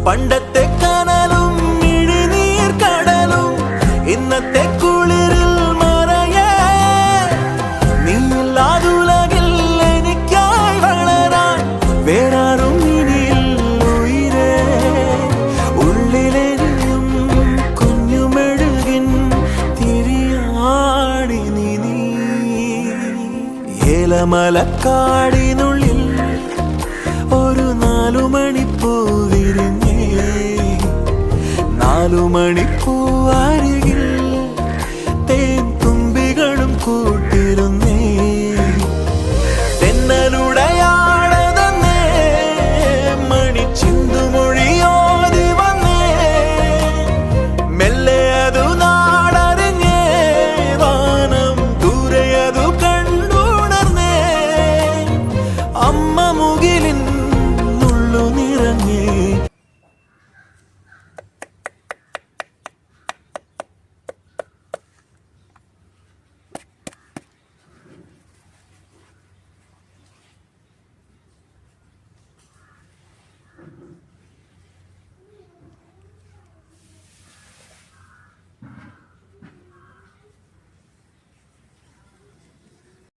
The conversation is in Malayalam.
പണ്ടത്തെ കനലും ഇഴിനീർ കടലും ഇന്നത്തെ കുളിരിൽ മറയേ നീയില്ലാതുലകിൽ എനിക്കായി വളരാൻ വേറാരും ഇനിയിൽ ഉയിരേ ഉള്ളിലെരിയും കുഞ്ഞുമെഴുകിൻ തിരിയാടി നീ ഏലമലക്കാടിനുള്ളിൽ ഒരു 4 മണിപ്പൂ വിരിഞ്ഞേ 4 മണിപ്പൂ അരികിൽ